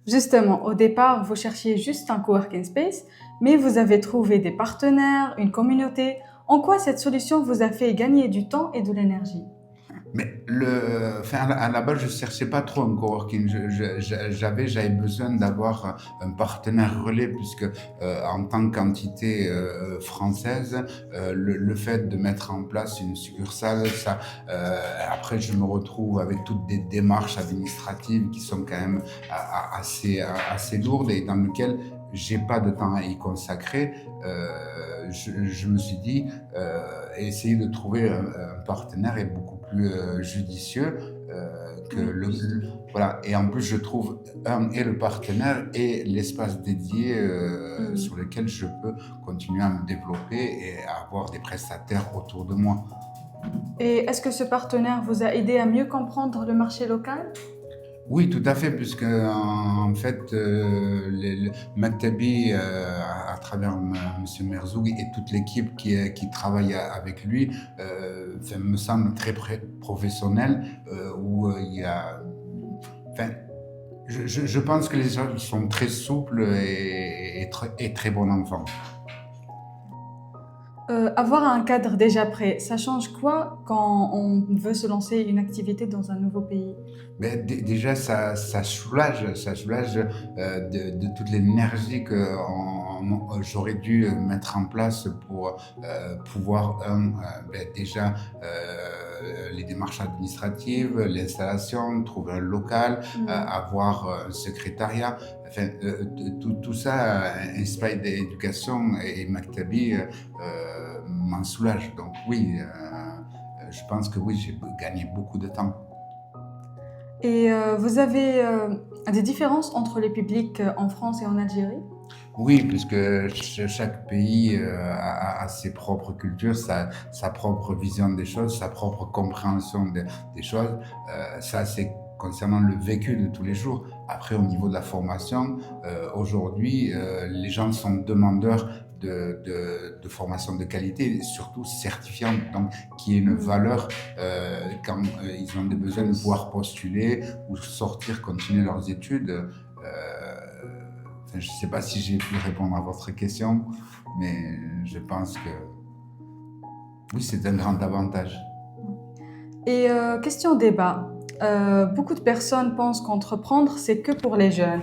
Justement, au départ, vous cherchiez juste un coworking space, mais vous avez trouvé des partenaires, une communauté. En quoi cette solution vous a fait gagner du temps et de l'énergie? Mais enfin, à la base, je cherchais pas trop un coworking. J'avais besoin d'avoir un partenaire relais puisque en tant qu'entité française, le fait de mettre en place une succursale, ça, après, je me retrouve avec toutes des démarches administratives qui sont quand même assez lourdes et dans lesquelles j'ai pas de temps à y consacrer. Je me suis dit, essayer de trouver un partenaire est beaucoup plus judicieux que Oui, voilà. Et en plus, je trouve et le partenaire et l'espace dédié Mhm. sur lequel je peux continuer à me développer et à avoir des prestataires autour de moi. Et est-ce que ce partenaire vous a aidé à mieux comprendre le marché local? Oui, tout à fait, puisque en fait, Maktabi, à travers Monsieur Merzoug et toute l'équipe qui travaille avec lui, enfin, me semble très professionnel, où il y a, enfin, je pense que les gens sont très souples et très bons enfants. Avoir un cadre déjà prêt, ça change quoi quand on veut se lancer une activité dans un nouveau pays? Mais déjà, ça soulage de toute l'énergie que j'aurais dû mettre en place pour pouvoir, déjà, les démarches administratives, l'installation, trouver un local, Mhm. avoir un secrétariat. Enfin, tout ça, Inspire Education et Maktabi m'en soulage. Donc oui, je pense que oui, j'ai gagné beaucoup de temps. Et vous avez des différences entre les publics en France et en Algérie? Oui, puisque chaque pays a ses propres cultures, sa propre vision des choses, sa propre compréhension des choses. Ça, c'est concernant le vécu de tous les jours. Après, au niveau de la formation, aujourd'hui, les gens sont demandeurs de formation de qualité, et surtout certifiante, donc qui est une Mhm. valeur quand ils ont des besoins de pouvoir postuler ou sortir, continuer leurs études. Enfin, je ne sais pas si j'ai pu répondre à votre question, mais je pense que oui, c'est un grand avantage. Et question débat. Beaucoup de personnes pensent qu'entreprendre, c'est que pour les jeunes.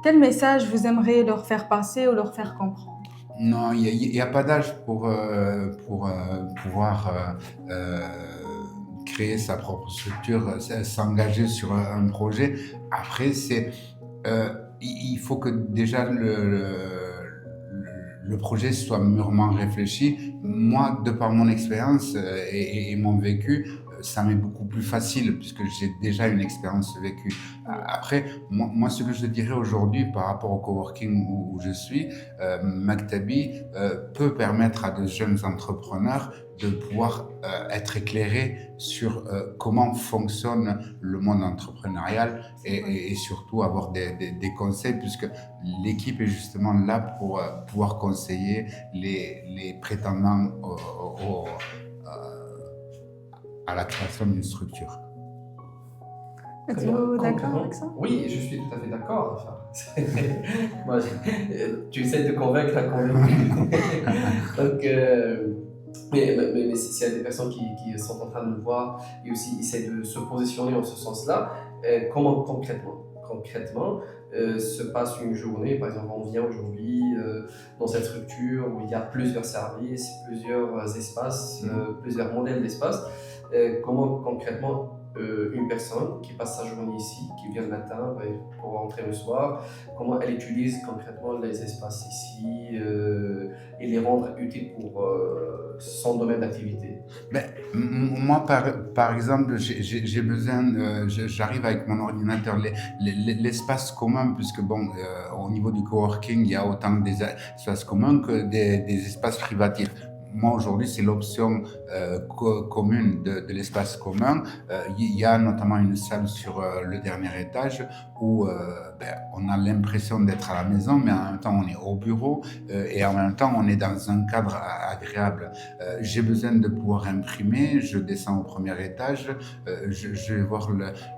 Quel message vous aimeriez leur faire passer ou leur faire comprendre? Non, il y a pas d'âge pour pouvoir créer sa propre structure, s'engager sur un projet. Après, il faut que déjà le projet soit mûrement réfléchi. Moi, de par mon expérience et mon vécu, ça m'est beaucoup plus facile puisque j'ai déjà une expérience vécue. Oui. Après, moi, ce que je dirais aujourd'hui par rapport au coworking où je suis, Maktabi peut permettre à de jeunes entrepreneurs de pouvoir être éclairés sur comment fonctionne le monde entrepreneurial C'est vrai. et surtout avoir des conseils puisque l'équipe est justement là pour pouvoir conseiller les prétendants à la création d'une structure. Très bien, Êtes-vous d'accord avec complètement. ça? Oui, je suis tout à fait d'accord. Enfin, moi, tu essaies de convaincre un convaincu. Donc, mais s'il y a des personnes qui sont en train de le voir et aussi essaient de se positionner en ce sens-là, comment concrètement se passe une journée? Par exemple, on vient aujourd'hui dans cette structure où il y a plusieurs services, plusieurs espaces, plusieurs modèles d'espace. Comment concrètement une personne qui passe sa journée ici, qui vient le matin pour rentrer le soir, comment elle utilise concrètement les espaces ici et les rendre utiles pour son domaine d'activité. Ben, moi, par exemple, j'ai besoin, j'arrive avec mon ordinateur, l'espace commun, puisque bon, au niveau du coworking, il y a autant des espaces communs que des espaces privatifs. Moi, aujourd'hui, c'est l'option commune de l'espace commun. Il y a notamment une salle sur le dernier étage où on a l'impression d'être à la maison, mais en même temps on est au bureau et en même temps on est dans un cadre agréable. J'ai besoin de pouvoir imprimer, je descends au premier étage, je vais voir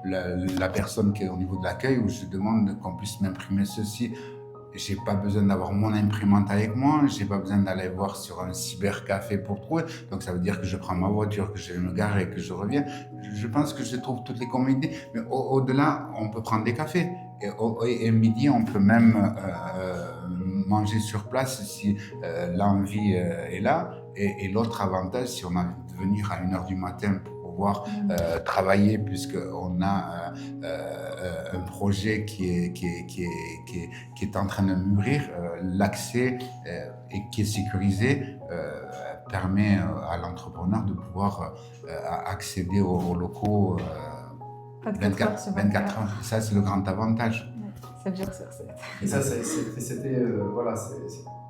la personne qui est au niveau de l'accueil où je demande qu'on puisse m'imprimer ceci. J'ai pas besoin d'avoir mon imprimante avec moi, j'ai pas besoin d'aller voir sur un cybercafé pour trouver. Donc ça veut dire que je prends ma voiture, que je vais me garer et que je reviens. Je pense que je trouve toutes les comédies. Mais au-delà, on peut prendre des cafés. Et midi, on peut même manger sur place si l'envie est là. Et l'autre avantage, si on a envie de venir à 1h du matin pour pouvoir travailler, puisqu'on a un projet qui est en train de mûrir, l'accès et qui est sécurisé permet à l'entrepreneur de pouvoir accéder aux locaux 24 heures. Ça, c'est le grand avantage. 7 jours sur 7. Et ça, c'était, voilà,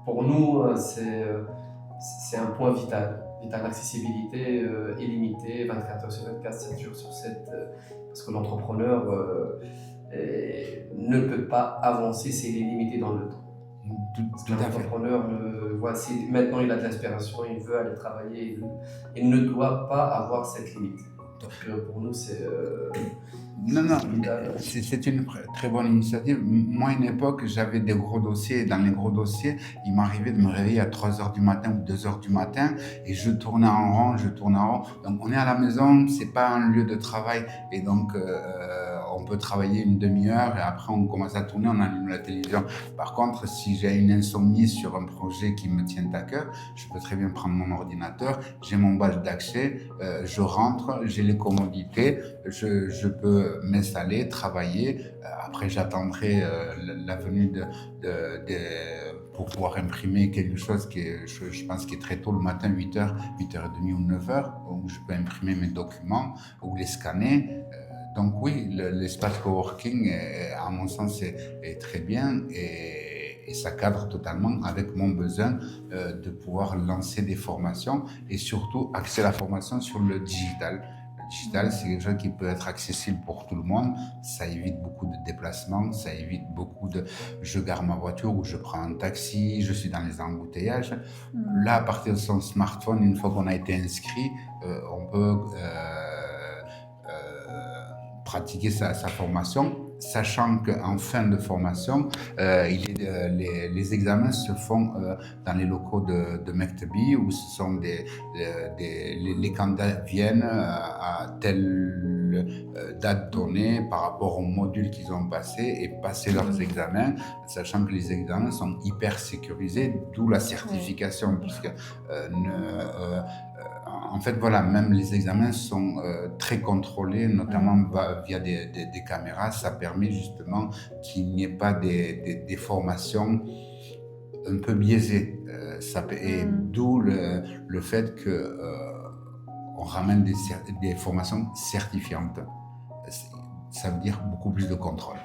pour nous, c'est un point vital. L'accessibilité illimitée, 24 heures sur 24, 7 jours sur 7, parce que l'entrepreneur ne peut pas avancer s'il est limité dans le temps. Parce que l'entrepreneur, si maintenant il a de l'inspiration, il veut aller travailler, il ne doit pas avoir cette limite. Donc pour nous, c'est... Non, c'est une très bonne initiative. Moi, à une époque, j'avais des gros dossiers. Et dans les gros dossiers, il m'arrivait de me réveiller à 3h du matin ou 2h du matin et je tournais en rond. Donc, on est à la maison, c'est pas un lieu de travail. Et donc, on peut travailler une demi-heure et après, on commence à tourner, on allume la télévision. Par contre, si j'ai une insomnie sur un projet qui me tient à cœur, je peux très bien prendre mon ordinateur, j'ai mon badge d'accès, je rentre, j'ai les commodités, je peux m'installer, travailler. Après, j'attendrai la venue pour pouvoir imprimer quelque chose qui est, je pense, qui est très tôt le matin, 8h, 8h30 ou 9h, où je peux imprimer mes documents ou les scanner. Donc oui, l'espace coworking, à mon sens, est très bien et ça cadre totalement avec mon besoin de pouvoir lancer des formations et surtout axer la formation sur le digital. Le digital, c'est quelque chose qui peut être accessible pour tout le monde. Ça évite beaucoup de déplacements, ça évite beaucoup de... Je gare ma voiture ou je prends un taxi, je suis dans les embouteillages. Là, à partir de son smartphone, une fois qu'on a été inscrit, on peut pratiquer sa formation, sachant qu'en fin de formation, les examens se font dans les locaux de Mektebi, où ce sont les candidats viennent à telle date donnée par rapport au module qu'ils ont passé et passer leurs examens, sachant que les examens sont hyper sécurisés, d'où la certification, puisque en fait, voilà, même les examens sont très contrôlés, notamment via des caméras. Ça permet justement qu'il n'y ait pas des formations un peu biaisées. Et d'où le fait qu'on ramène des formations certifiantes. Ça veut dire beaucoup plus de contrôle.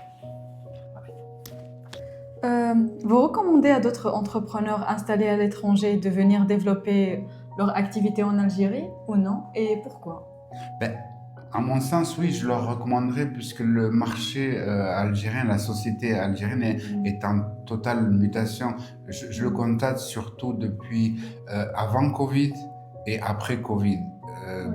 Vous recommandez à d'autres entrepreneurs installés à l'étranger de venir développer leur activité en Algérie ou non, et pourquoi? À mon sens, oui, je leur recommanderais puisque le marché algérien, la société algérienne est en totale mutation. Je le constate surtout depuis avant Covid et après Covid.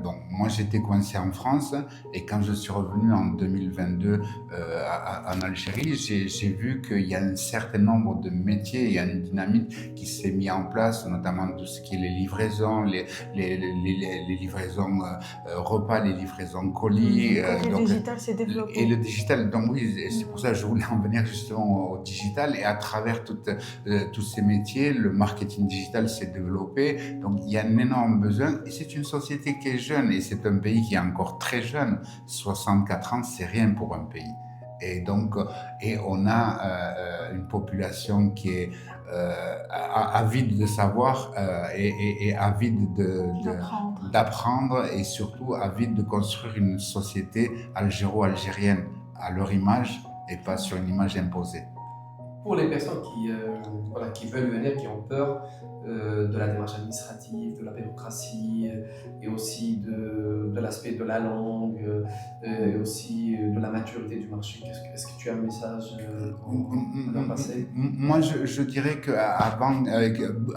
Bon, moi j'étais coincé en France et quand je suis revenu en 2022 en Algérie, j'ai vu qu'il y a un certain nombre de métiers, il y a une dynamique qui s'est mise en place, notamment tout ce qui est les livraisons, les livraisons repas, les livraisons colis. Le digital s'est développé. Et le digital, donc oui, c'est pour ça que je voulais en venir justement au digital et à travers tous ces métiers, le marketing digital s'est développé. Donc il y a un énorme besoin et c'est une société qui est jeune et c'est un pays qui est encore très jeune. 64 ans, c'est rien pour un pays. Et donc, on a une population qui est avide de savoir et avide d'apprendre et surtout avide de construire une société algéro-algérienne à leur image et pas sur une image imposée. pour les personnes voilà, qui veulent venir, qui ont peur de la démarche administrative, de la bureaucratie, et aussi de l'aspect de la langue, et aussi de la maturité du marché. Est-ce que tu as un message à passer? Moi, je dirais qu'avant,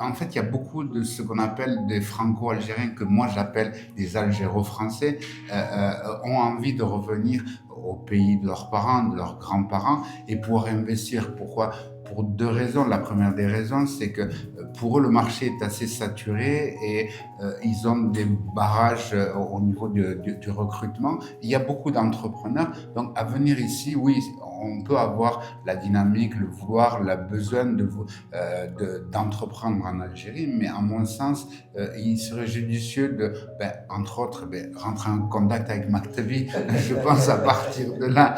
en fait, il y a beaucoup de ce qu'on appelle des franco-algériens, que moi j'appelle des algéro-français, ont envie de revenir au pays de leurs parents, de leurs grands-parents, et pouvoir investir. Pourquoi? Pour deux raisons. La première des raisons, c'est que pour eux, le marché est assez saturé et ils ont des barrages au niveau du recrutement. Il y a beaucoup d'entrepreneurs. Donc, à venir ici, oui, on peut avoir la dynamique, le vouloir, le besoin d'entreprendre en Algérie. Mais à mon sens, il serait judicieux de, entre autres, rentrer en contact avec Maktabi. Je pense à partir de là,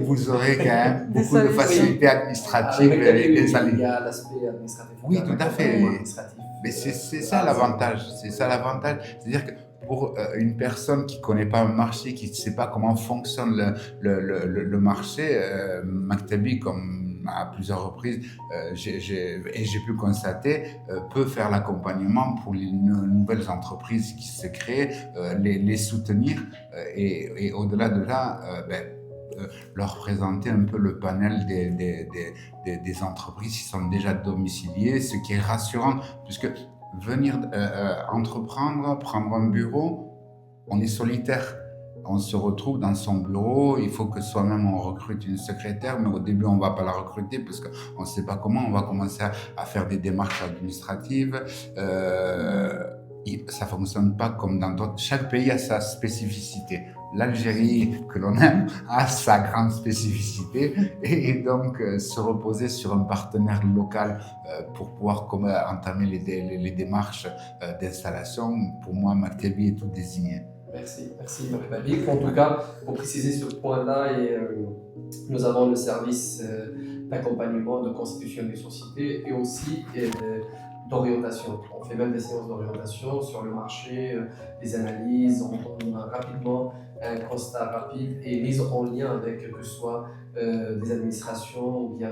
vous aurez quand même beaucoup de facilités administratives. Il y a l'aspect administratif. Oui, tout à fait. Administratif. Mais c'est ça l'avantage. C'est ça l'avantage. C'est-à-dire que pour une personne qui ne connaît pas un marché, qui ne sait pas comment fonctionne le marché, Maktabi, comme à plusieurs reprises, j'ai pu constater, peut faire l'accompagnement pour les nouvelles entreprises qui se créent, les soutenir et au-delà de là, leur présenter un peu le panel des entreprises qui sont déjà domiciliées, ce qui est rassurant, puisque venir entreprendre, prendre un bureau, on est solitaire. On se retrouve dans son bureau, il faut que soi-même on recrute une secrétaire, mais au début on ne va pas la recruter parce qu'on ne sait pas comment, on va commencer à faire des démarches administratives. Ça ne fonctionne pas comme dans d'autres. Chaque pays a sa spécificité. L'Algérie, que l'on aime, a sa grande spécificité et donc se reposer sur un partenaire local pour pouvoir entamer les démarches d'installation, pour moi, Maktabi est tout désigné. Merci Maktabi. En tout cas, pour préciser ce point-là, nous avons le service d'accompagnement, de constitution des sociétés et aussi d'orientation. On fait même des séances d'orientation sur le marché, des analyses, on donne rapidement un constat rapide et mise en lien avec que ce soit des administrations ou bien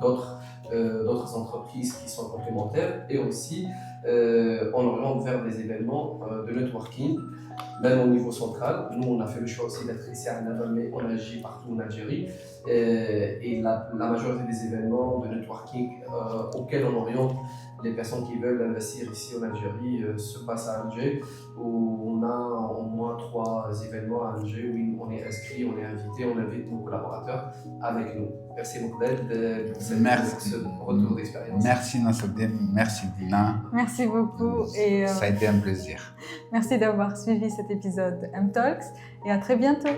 d'autres entreprises qui sont complémentaires, et aussi on oriente vers des événements de networking, même au niveau central. Nous, on a fait le choix aussi d'être ici à Annaba, mais on agit partout en Algérie. Et la majorité des événements de networking auxquels on oriente les personnes qui veulent investir ici en Algérie se passent à Alger, où on a au moins 3 événements à Alger où on est inscrit, on est invité, on invite nos collaborateurs avec nous. Merci Moukded pour ce retour d'expérience. Merci Nassoudine, merci Dina. Merci beaucoup. Ça a été un plaisir. Merci d'avoir suivi cet épisode M-Talks et à très bientôt.